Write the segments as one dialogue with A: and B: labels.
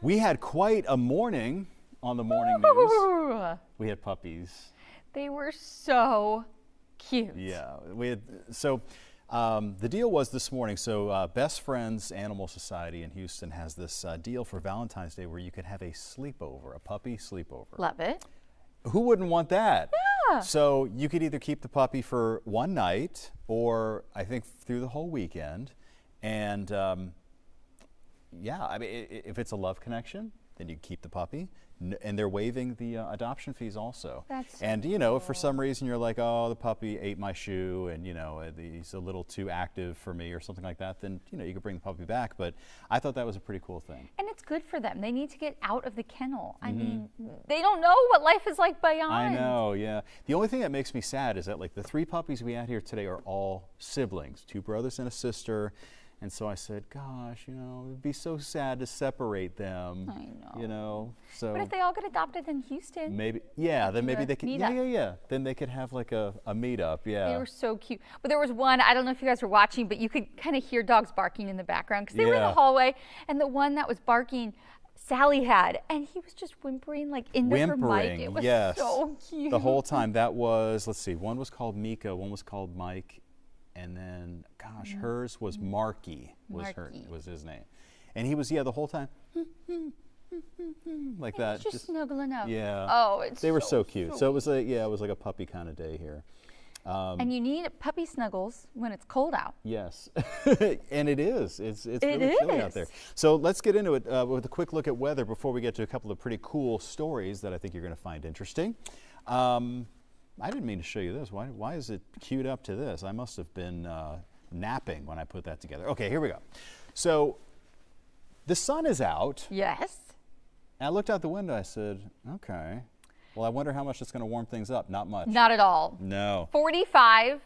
A: We had quite a morning on the morning news. We had puppies.
B: They were so cute.
A: Yeah, we had, so the deal was this morning, so Best Friends Animal Society in Houston has this deal for Valentine's Day where you could have a sleepover, a puppy sleepover.
B: Love it.
A: Who wouldn't want that?
B: Yeah.
A: So you could either keep the puppy for one night or I think through the whole weekend. And yeah, I mean, if it's a love connection, then you keep the puppy. And they're waiving the adoption fees also.
B: That's so
A: and you know,
B: cool.
A: if for some reason you're like, oh, the puppy ate my shoe and you know, he's a little too active for me or something like that, then you know, you could bring the puppy back. But I thought that was a pretty cool thing.
B: And it's good for them. They need to get out of the kennel. I mean, they don't know what life is like beyond.
A: I know, yeah. The only thing that makes me sad is that like the 3 puppies we had here today are all siblings, 2 brothers and a sister. And so I said, gosh, you know, it'd be so sad to separate them.
B: I know.
A: You know, so.
B: But if they all get adopted in Houston.
A: Maybe, yeah, then maybe they could,
B: meetup.
A: yeah. Then they could have like a meetup, yeah.
B: They were so cute. But there was one, I don't know if you guys were watching, but you could kind of hear dogs barking in the background because they were in the hallway. And the one that was barking, Sally had, and he was just whimpering like into her mic. It was so cute.
A: The whole time. That was, let's see, one was called Mika, one was called Mike. And then, gosh, hers was Marky, was his name. And he was, the whole time, like that.
B: Just snuggling up.
A: Yeah.
B: Oh,
A: they were so cute. So it was like, it was like a puppy kind of day here.
B: And you need puppy snuggles when it's cold out.
A: Yes, and it is. It's really chilly out there. So let's get into it with a quick look at weather before we get to a couple of pretty cool stories that I think you're going to find interesting. I didn't mean to show you this. Why is it queued up to this? I must have been napping when I put that together. Okay, here we go. So the sun is out.
B: Yes.
A: And I looked out the window. I said, okay. Well, I wonder how much it's going to warm things up. Not much.
B: Not at all.
A: No.
B: 45.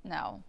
B: No.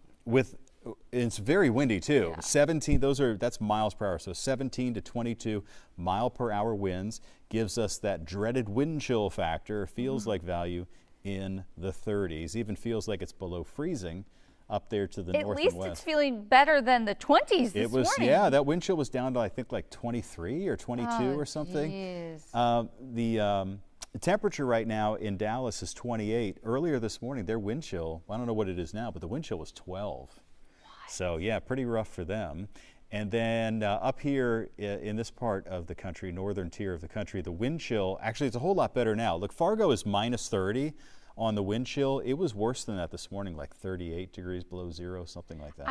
A: It's very windy too.
B: Yeah.
A: 17. That's miles per hour. So 17 to 22 mile per hour winds gives us that dreaded wind chill factor. Feels like value in the 30s. Even feels like it's below freezing up there to the north and west.
B: At least it's feeling better than the 20s this morning.
A: Yeah, that wind chill was down to I think like 23 or 22 or something. The temperature right now in Dallas is 28. Earlier this morning, their wind chill, I don't know what it is now, but the wind chill was 12. What? So yeah, pretty rough for them. And then up here in this part of the country, northern tier of the country, the wind chill, actually it's a whole lot better now. Look, Fargo is minus 30 on the wind chill. It was worse than that this morning, like 38 degrees below zero, something like that.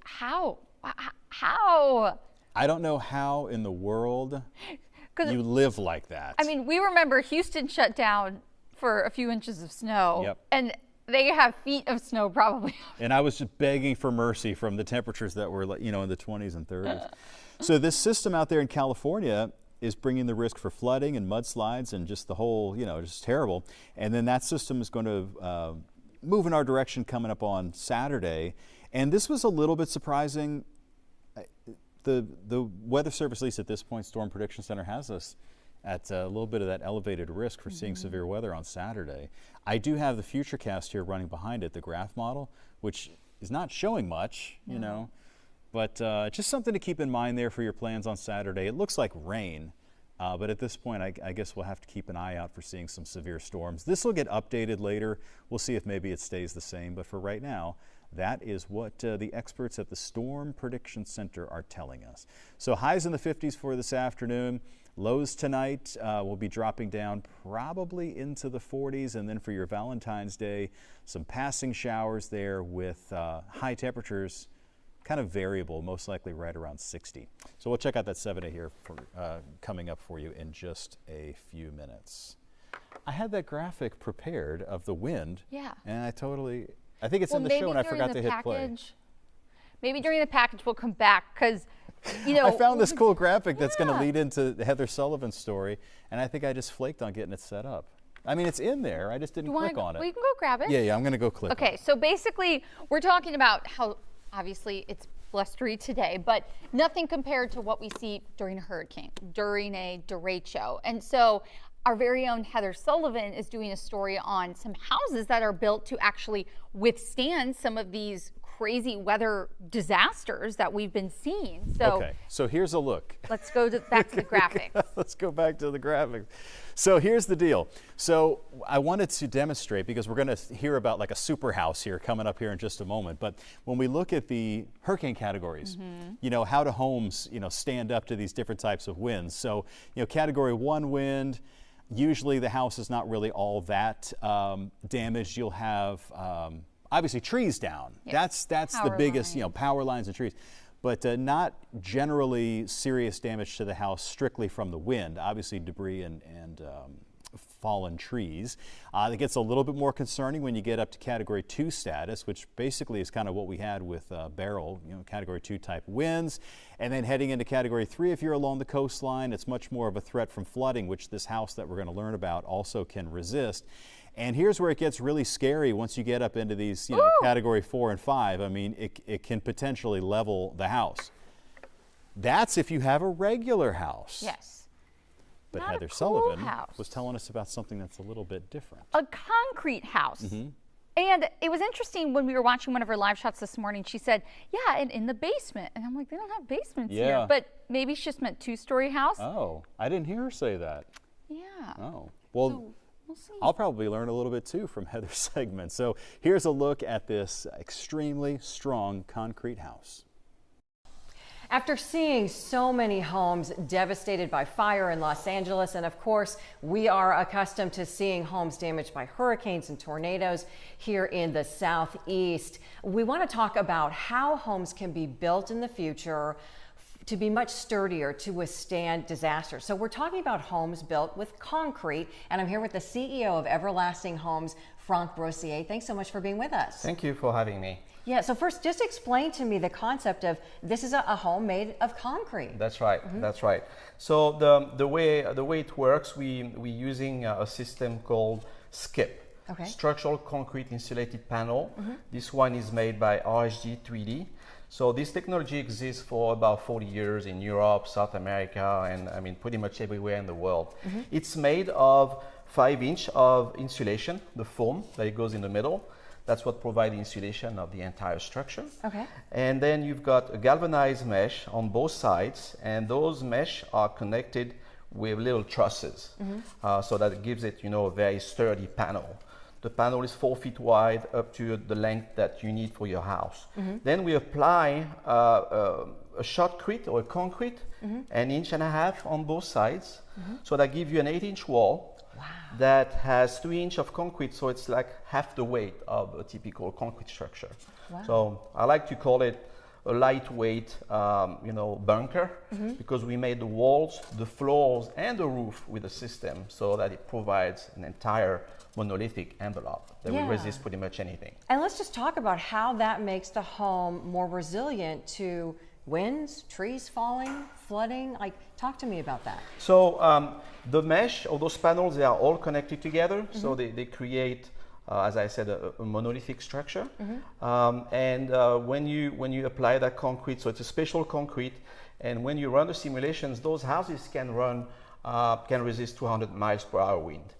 B: How?
A: I don't know how in the world you live like that.
B: I mean, we remember Houston shut down for a few inches of snow.
A: Yep.
B: And they have feet of snow probably.
A: And I was just begging for mercy from the temperatures that were, in the 20s and 30s. So this system out there in California is bringing the risk for flooding and mudslides and just the whole, just terrible. And then that system is going to move in our direction coming up on Saturday. And this was a little bit surprising. The Weather Service, at least at this point, Storm Prediction Center has us at a little bit of that elevated risk for seeing severe weather on Saturday. I do have the Futurecast here running behind it, the graph model, which is not showing much, but just something to keep in mind there for your plans on Saturday. It looks like rain, but at this point, I guess we'll have to keep an eye out for seeing some severe storms. This will get updated later. We'll see if maybe it stays the same, but for right now, that is what the experts at the Storm Prediction Center are telling us. So highs in the 50s for this afternoon. Lows tonight will be dropping down probably into the 40s. And then for your Valentine's Day, some passing showers there with high temperatures kind of variable, most likely right around 60. So we'll check out that 7-day here coming up for you in just a few minutes. I had that graphic prepared of the wind.
B: Yeah.
A: And I think it's in the show and I forgot to hit play.
B: Maybe during the package we'll come back because, I
A: found this cool graphic that's going to lead into Heather Sullivan's story, and I think I just flaked on getting it set up. I mean, it's in there. I just didn't click on it.
B: Well, you can go grab it.
A: Yeah, I'm going to go click on it.
B: Okay, so basically we're talking about how obviously it's blustery today, but nothing compared to what we see during a hurricane, during a derecho. And so our very own Heather Sullivan is doing a story on some houses that are built to actually withstand some of these crazy weather disasters that we've been seeing. So,
A: okay, so here's a look.
B: Let's go back to the graphics.
A: Let's go back to the graphics. So here's the deal. So I wanted to demonstrate, because we're going to hear about like a super house here coming up here in just a moment. But when we look at the hurricane categories, you know, how do homes, you know, stand up to these different types of winds? So, you know, category 1 wind, usually the house is not really all that damaged. You'll have obviously trees down. Yes. That's the biggest, you know, power lines and trees. But not generally serious damage to the house strictly from the wind. Obviously debris and fallen trees. It gets a little bit more concerning when you get up to category 2 status, which basically is kind of what we had with Beryl, you know, category 2 type winds. And then heading into category 3, if you're along the coastline, it's much more of a threat from flooding, which this house that we're going to learn about also can resist. And here's where it gets really scary once you get up into these, you know, category 4 and 5. I mean, it can potentially level the house. That's if you have a regular house.
B: Yes.
A: But
B: Not
A: Heather
B: a cool
A: Sullivan
B: house.
A: was telling us about something that's a little bit different.
B: A concrete house. And it was interesting when we were watching one of her live shots this morning. She said, yeah, and in the basement. And I'm like, they don't have basements here. But maybe she just meant 2-story house.
A: Oh, I didn't hear her say that.
B: Yeah.
A: Oh, well,
B: So we'll see.
A: I'll probably learn a little bit too from Heather's segment. So here's a look at this extremely strong concrete house.
C: After seeing so many homes devastated by fire in Los Angeles, and of course, we are accustomed to seeing homes damaged by hurricanes and tornadoes here in the Southeast, we want to talk about how homes can be built in the future to be much sturdier to withstand disasters. So we're talking about homes built with concrete, and I'm here with the CEO of Everlasting Homes, Frank Brossier. Thanks so much for being with us.
D: Thank you for having me.
C: Yeah, so first, just explain to me the concept of this is a home made of concrete.
D: That's right. That's right. So the way it works, we're using a system called SCIP, Structural Concrete Insulated Panel. This one is made by RSG 3D. So this technology exists for about 40 years in Europe, South America, and I mean pretty much everywhere in the world. It's made of 5-inch of insulation, the foam that goes in the middle. That's what provides the insulation of the entire structure. And then you've got a galvanized mesh on both sides, and those mesh are connected with little trusses, so that it gives it, you know, a very sturdy panel. The panel is 4 feet wide up to the length that you need for your house. Then we apply a shotcrete or a concrete, 1.5 inches on both sides, so that gives you an 8-inch wall. That has 3 inches of concrete, so it's like half the weight of a typical concrete structure. So I like to call it a lightweight, you know, bunker, because we made the walls, the floors, and the roof with the system, so that it provides an entire monolithic envelope that will resist pretty much anything.
C: And let's just talk about how that makes the home more resilient to winds, trees falling, flooding. Like, talk to me about that.
D: So the mesh of those panels, they are all connected together, so they create, as I said, a monolithic structure. And when you apply that concrete, so it's a special concrete, and when you run the simulations, those houses can resist 200 miles per hour wind.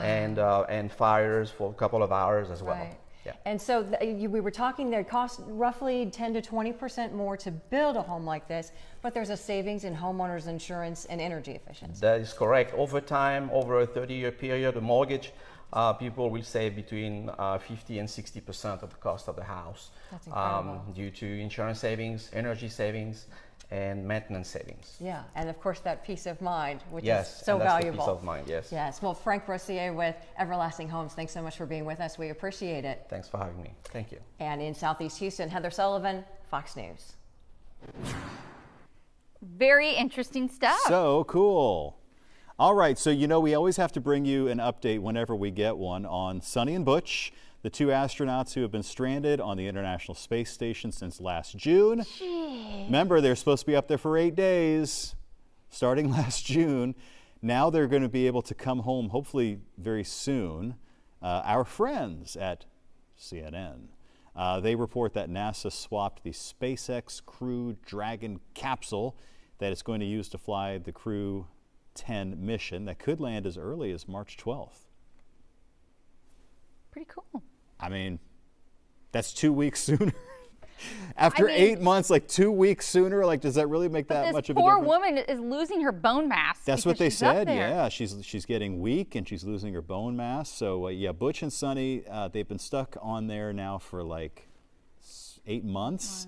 D: And fires for a couple of hours as well. Yeah.
C: And so we were talking there, it costs roughly 10 to 20% more to build a home like this, but there's a savings in homeowners insurance and energy efficiency.
D: That is correct. Over time, over a 30-year period, a mortgage, people will save between 50 and 60% of the cost of the house.
C: That's incredible.
D: Due to insurance savings, energy savings, and maintenance savings.
C: Yeah, and of course that peace of mind, which is
D: Yes,
C: so
D: and that's
C: valuable.
D: the peace of mind, yes.
C: Yes, well, Frank Brossier with Everlasting Homes, thanks so much for being with us. We appreciate it.
D: Thanks for having me. Thank you.
C: And in Southeast Houston, Heather Sullivan, Fox News.
B: Very interesting stuff.
A: So cool. All right, so you know we always have to bring you an update whenever we get one on Sonny and Butch, the 2 astronauts who have been stranded on the International Space Station since last June.
B: Jeez.
A: Remember, they're supposed to be up there for 8 days, starting last June. Now they're going to be able to come home, hopefully very soon. Our friends at CNN, they report that NASA swapped the SpaceX Crew Dragon capsule that it's going to use to fly the Crew 10 mission that could land as early as March 12th.
B: Pretty cool.
A: I mean, that's 2 weeks sooner After 8 months, like 2 weeks sooner, like does that really make that much of a difference?
B: This poor woman is losing her bone mass.
A: That's what they said. Yeah, she's getting weak and she's losing her bone mass. So yeah, Butch and Sunny, they've been stuck on there now for like 8 months.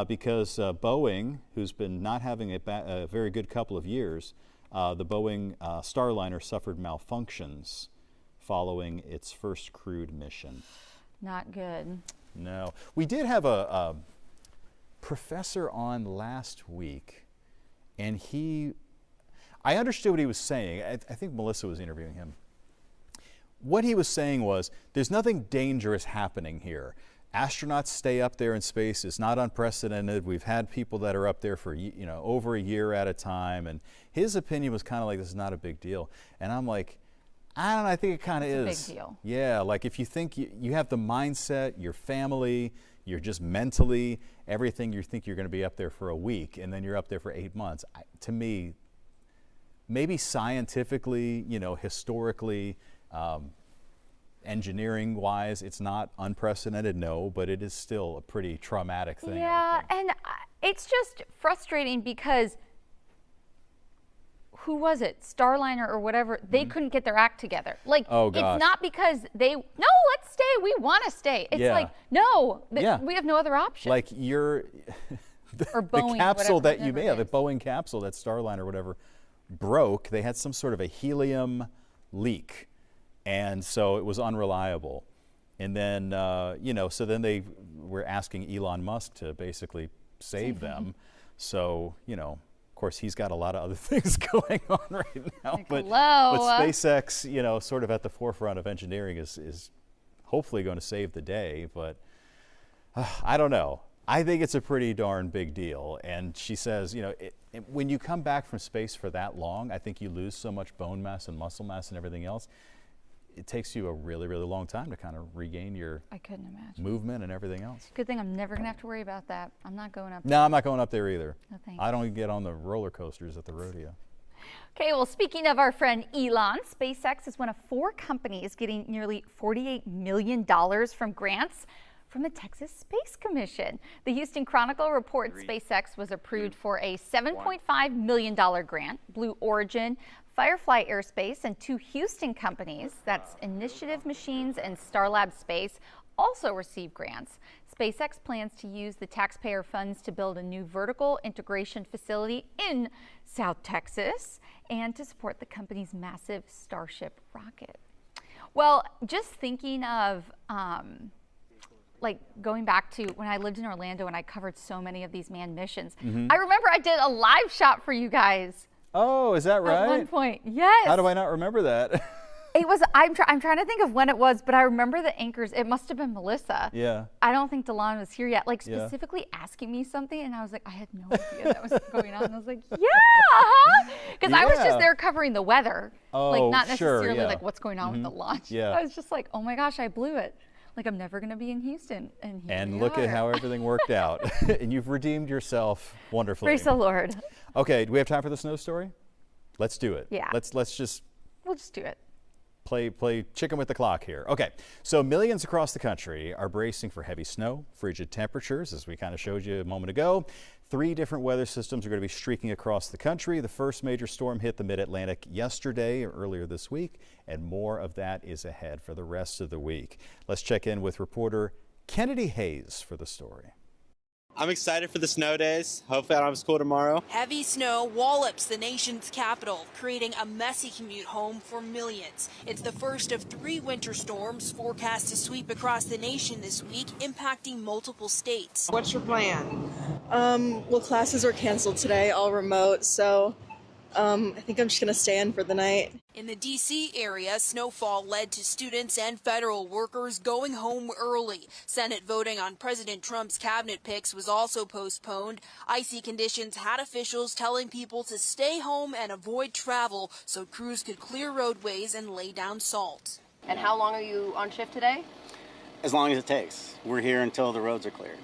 A: Because Boeing, who's been not having a very good couple of years, the Boeing Starliner suffered malfunctions following its first crewed mission.
B: Not good.
A: No. We did have a professor on last week, and I understood what he was saying. I think Melissa was interviewing him. What he was saying was, there's nothing dangerous happening here. Astronauts stay up there in space. It's not unprecedented. We've had people that are up there for over a year at a time, and his opinion was kind of like, this is not a big deal. And I'm like, I don't know, I think it kind of is.
B: It's a big deal.
A: Yeah, like if you think you have the mindset, your family, you're just mentally, everything, you think you're going to be up there for a week, and then you're up there for 8 months. To me, maybe scientifically, historically, engineering-wise, it's not unprecedented, no, but it is still a pretty traumatic thing.
B: Yeah, and it's just frustrating because who was it? Starliner or whatever, they couldn't get their act together. Like, it's not because no, let's stay, we want to stay. It's like, no, we have no other option.
A: Like
B: or Boeing,
A: the capsule
B: that
A: you made, the Boeing capsule, that Starliner or whatever, broke. They had some sort of a helium leak. And so it was unreliable. And then, so then they were asking Elon Musk to basically save them. So, of course, he's got a lot of other things going on right now.
B: Like,
A: but SpaceX, sort of at the forefront of engineering is hopefully going to save the day. But I don't know. I think it's a pretty darn big deal. And she says, when you come back from space for that long, I think you lose so much bone mass and muscle mass and everything else. It takes you a really, really long time to kind of regain your movement and everything else.
B: Good thing I'm never going to have to worry about that. I'm not going up
A: there. No, I'm not going up there either.
B: No, thanks.
A: I don't get on the roller coasters at the rodeo.
B: Okay, well, speaking of our friend Elon, SpaceX is one of 4 companies getting nearly $48 million from grants from the Texas Space Commission. The Houston Chronicle reports SpaceX was approved for a $7.5 million grant. Blue Origin, Firefly Aerospace, and 2 Houston companies, that's Initiative Machines and Starlab Space, also received grants. SpaceX plans to use the taxpayer funds to build a new vertical integration facility in South Texas and to support the company's massive Starship rocket. Well, just thinking of like going back to when I lived in Orlando and I covered so many of these manned missions. I remember I did a live shot for you guys.
A: Oh, is that right?
B: At one point, yes.
A: How do I not remember that?
B: It was, I'm trying to think of when it was, but I remember the anchors, it must have been Melissa.
A: Yeah.
B: I don't think Delon was here yet, like specifically asking me something, and I was like, I had no idea that was going on. And I was like, yeah, because I was just there covering the weather, like not necessarily like what's going on with the launch.
A: Yeah.
B: I was just like, oh my gosh, I blew it. Like I'm never going to be in Houston. And
A: look at how everything worked out. And you've redeemed yourself wonderfully.
B: Praise the Lord.
A: Okay, do we have time for the snow story? Let's do it.
B: Yeah.
A: We'll just
B: do it.
A: Play chicken with the clock here. Okay, so millions across the country are bracing for heavy snow, frigid temperatures, as we kind of showed you a moment ago. 3 different weather systems are going to be streaking across the country. The first major storm hit the mid-Atlantic yesterday or earlier this week, and more of that is ahead for the rest of the week. Let's check in with reporter Kennedy Hayes for the story.
E: I'm excited for the snow days. Hopefully I don't have school tomorrow.
F: Heavy snow wallops the nation's capital, creating a messy commute home for millions. It's the first of 3 winter storms forecast to sweep across the nation this week, impacting multiple states.
G: What's your plan? Well, classes are canceled today, all remote, so I think I'm just going to stay in for the night.
F: In the D.C. area, snowfall led to students and federal workers going home early. Senate voting on President Trump's cabinet picks was also postponed. Icy conditions had officials telling people to stay home and avoid travel so crews could clear roadways and lay down salt.
H: And how long are you on shift today?
E: As long as it takes. We're here until the roads are cleared.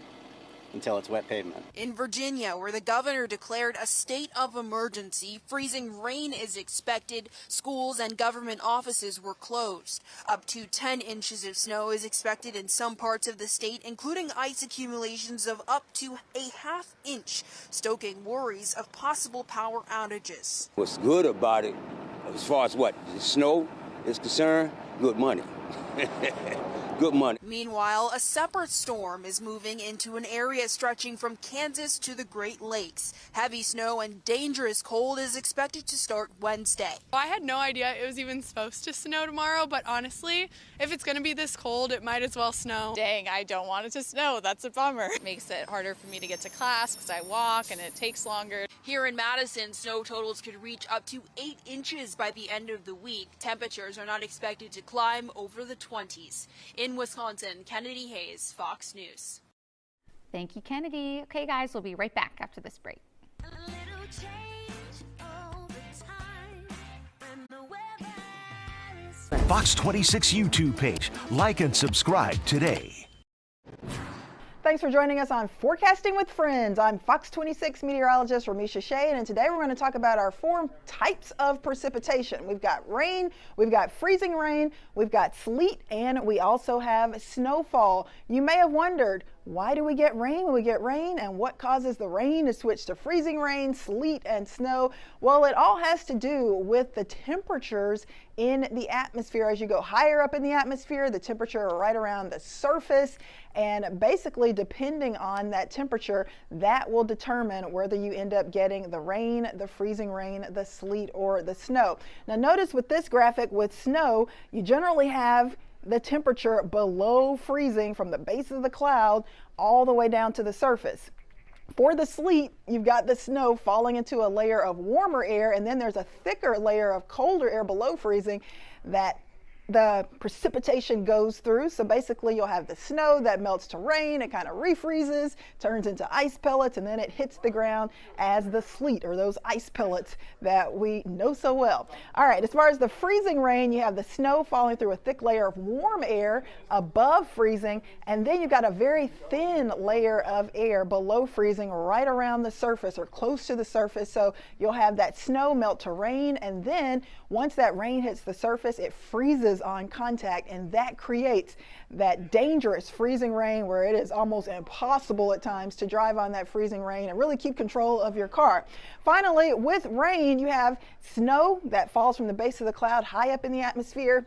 H: until it's wet pavement.
F: In Virginia, where the governor declared a state of emergency, freezing rain is expected. Schools and government offices were closed. Up to 10 inches of snow is expected in some parts of the state, including ice accumulations of up to a ½ inch, stoking worries of possible power outages.
I: What's good about it, as far as what the snow is concerned, good money. Good money.
F: Meanwhile, a separate storm is moving into an area stretching from Kansas to the Great Lakes. Heavy snow and dangerous cold is expected to start Wednesday.
J: I had no idea it was even supposed to snow tomorrow, but honestly, if it's going to be this cold, it might as well snow.
K: Dang, I don't want it to snow. That's a bummer. It makes it harder for me to get to class because I walk and it takes longer.
F: Here in Madison, snow totals could reach up to 8 inches by the end of the week. Temperatures are not expected to climb over the 20s. In Wisconsin, Kennedy Hayes, Fox News.
B: Thank you, Kennedy. Okay, guys, we'll be right back after this break.
L: Fox 26 YouTube page. Like and subscribe today.
M: Thanks for joining us on Forecasting with Friends. I'm Fox 26 meteorologist Ramisha Shea, and today we're going to talk about our 4 types of precipitation. We've got rain, we've got freezing rain, we've got sleet, and we also have snowfall. You may have wondered, why do we get rain when we get rain, and what causes the rain to switch to freezing rain, sleet, and snow? Well, it all has to do with the temperatures in the atmosphere. As you go higher up in the atmosphere, the temperature right around the surface, and basically depending on that temperature, that will determine whether you end up getting the rain, the freezing rain, the sleet, or the snow. Now notice with this graphic with snow, you generally have the temperature below freezing from the base of the cloud all the way down to the surface. For the sleet, you've got the snow falling into a layer of warmer air, and then there's a thicker layer of colder air below freezing that the precipitation goes through. So basically you'll have the snow that melts to rain, it kind of refreezes, turns into ice pellets, and then it hits the ground as the sleet, or those ice pellets that we know so well. All right, as far as the freezing rain, you have the snow falling through a thick layer of warm air above freezing, and then you've got a very thin layer of air below freezing right around the surface or close to the surface. So you'll have that snow melt to rain, and then once that rain hits the surface, it freezes on contact, and that creates that dangerous freezing rain where it is almost impossible at times to drive on that freezing rain and really keep control of your car. Finally, with rain, you have snow that falls from the base of the cloud high up in the atmosphere.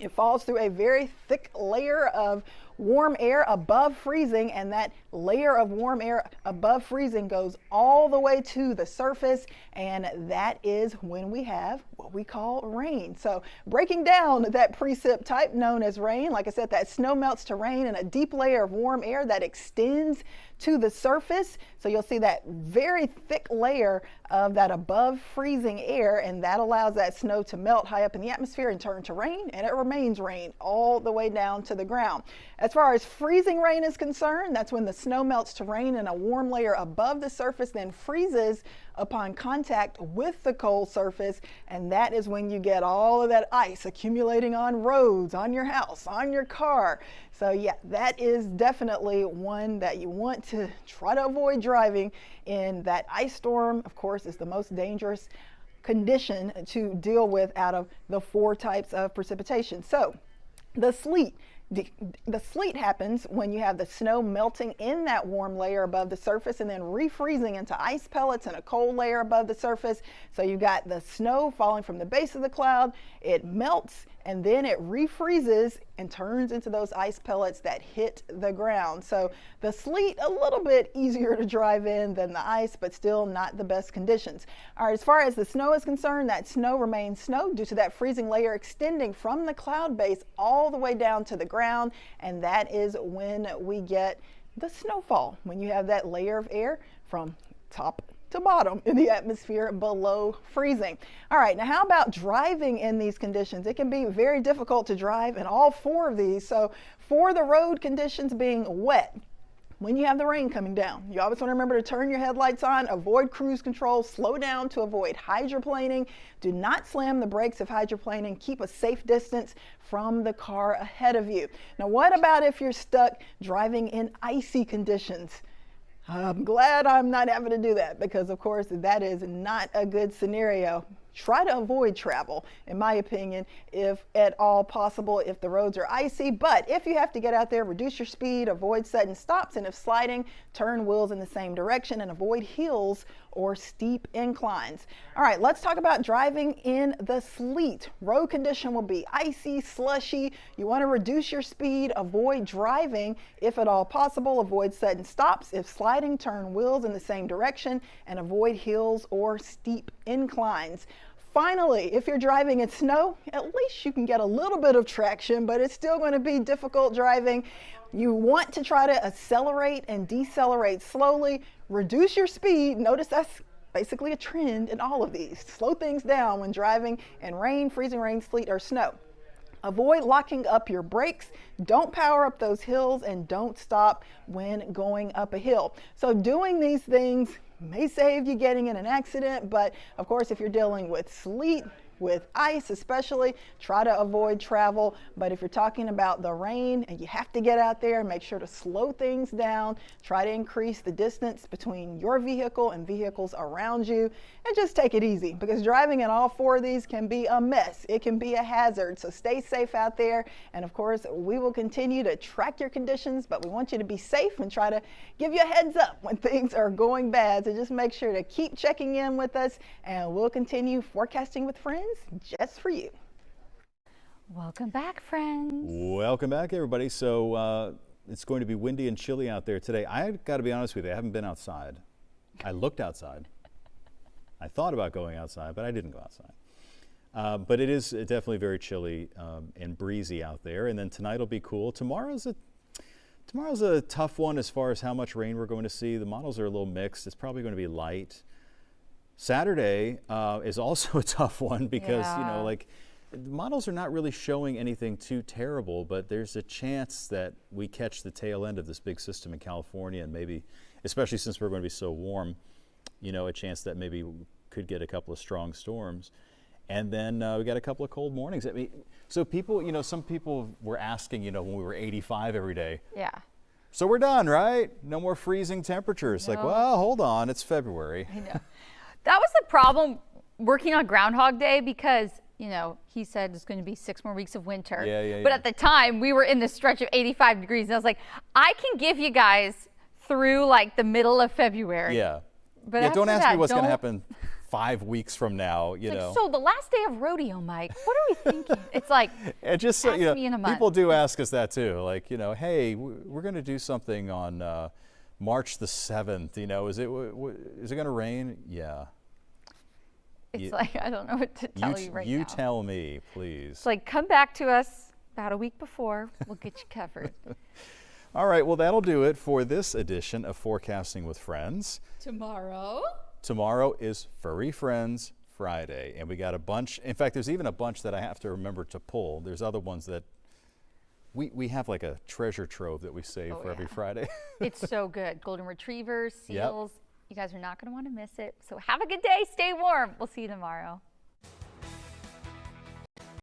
M: It falls through a very thick layer of warm air above freezing, and that layer of warm air above freezing goes all the way to the surface, and that is when we have what we call rain. So breaking down that precip type known as rain, like I said, that snow melts to rain in a deep layer of warm air that extends to the surface. So you'll see that very thick layer of that above freezing air, and that allows that snow to melt high up in the atmosphere and turn to rain, and it remains rain all the way down to the ground. As far as freezing rain is concerned, that's when the snow melts to rain in a warm layer above the surface, then freezes upon contact with the cold surface, and that is when you get all of that ice accumulating on roads, on your house, on your car. So yeah, that is definitely one that you want to try to avoid driving in. That ice storm, of course, is the most dangerous condition to deal with out of the 4 types of precipitation. So the sleet. The sleet happens when you have the snow melting in that warm layer above the surface and then refreezing into ice pellets in a cold layer above the surface. So you've got the snow falling from the base of the cloud, it melts, and then it refreezes and turns into those ice pellets that hit the ground. So the sleet, a little bit easier to drive in than the ice, but still not the best conditions. All right, as far as the snow is concerned, that snow remains snow due to that freezing layer extending from the cloud base all the way down to the ground, and that is when we get the snowfall, when you have that layer of air from top to bottom in the atmosphere below freezing. All right, now how about driving in these conditions? It can be very difficult to drive in all 4 of these. So for the road conditions being wet, when you have the rain coming down, you always want to remember to turn your headlights on, avoid cruise control, slow down to avoid hydroplaning, do not slam the brakes if hydroplaning, keep a safe distance from the car ahead of you. Now what about if you're stuck driving in icy conditions? I'm glad I'm not having to do that because, of course, that is not a good scenario. Try to avoid travel, in my opinion, if at all possible, if the roads are icy. But if you have to get out there, reduce your speed, avoid sudden stops, and if sliding, turn wheels in the same direction and avoid hills or steep inclines. All right, let's talk about driving in the sleet. Road condition will be icy, slushy. You want to reduce your speed, avoid driving if at all possible, avoid sudden stops. If sliding, turn wheels in the same direction and avoid hills or steep inclines. Finally, if you're driving in snow, at least you can get a little bit of traction, but it's still going to be difficult driving. You want to try to accelerate and decelerate slowly, reduce your speed. Notice that's basically a trend in all of these. Slow things down when driving in rain, freezing rain, sleet, or snow. Avoid locking up your brakes, don't power up those hills, and don't stop when going up a hill. So doing these things may save you getting in an accident, but of course if you're dealing with sleet, with ice especially, try to avoid travel. But if you're talking about the rain and you have to get out there, make sure to slow things down, try to increase the distance between your vehicle and vehicles around you, and just take it easy because driving in all four of these can be a mess. It can be a hazard, so stay safe out there. And of course we will continue to track your conditions, but we want you to be safe and try to give you a heads up when things are going bad. So just make sure to keep checking in with us, and we'll continue forecasting with friends just for you.
B: Welcome back, friends.
A: Welcome back, everybody. So it's going to be windy and chilly out there today. I got to be honest with you, I haven't been outside. I looked outside. I thought about going outside, but I didn't go outside. But it is definitely very chilly and breezy out there. And then tonight will be cool. Tomorrow's a tough one as far as how much rain we're going to see. The models are a little mixed. It's probably going to be light. Saturday is also a tough one because, you know, like the models are not really showing anything too terrible, but there's a chance that we catch the tail end of this big system in California, and maybe, especially since we're going to be so warm, you know, a chance that maybe we could get a couple of strong storms. And then we got a couple of cold mornings. I mean, so people, you know, some people were asking, you know, when we were 85 every day.
B: Yeah.
A: So we're done, right? No more freezing temperatures. No. Like, well, hold on, it's February.
B: I know. That was the problem working on Groundhog Day because, you know, he said it's going to be 6 more weeks of winter. But at the time, we were in the stretch of 85 degrees. And I was like, I can give you guys through like the middle of February.
A: Yeah.
B: But
A: don't ask me what's going to happen 5 weeks from now, you know.
B: So the last day of rodeo, Mike, what are we thinking? It's like,
A: and just so,
B: ask
A: you know,
B: me in a month.
A: People do ask us that too. Like, you know, hey, we're going to do something on March the 7th. You know, is it going to rain? Yeah.
B: It's like, I don't know what to tell you right now.
A: You tell me, please.
B: It's like, come back to us about a week before. We'll get you covered.
A: All right, well, that'll do it for this edition of Forecasting with Friends. Tomorrow is Furry Friends Friday, and we got a bunch. In fact, there's even a bunch that I have to remember to pull. There's other ones that we have like a treasure trove that we save for every Friday.
B: It's so good. Golden retrievers, seals. Yep. You guys are not going to want to miss it. So have a good day. Stay warm. We'll see you tomorrow.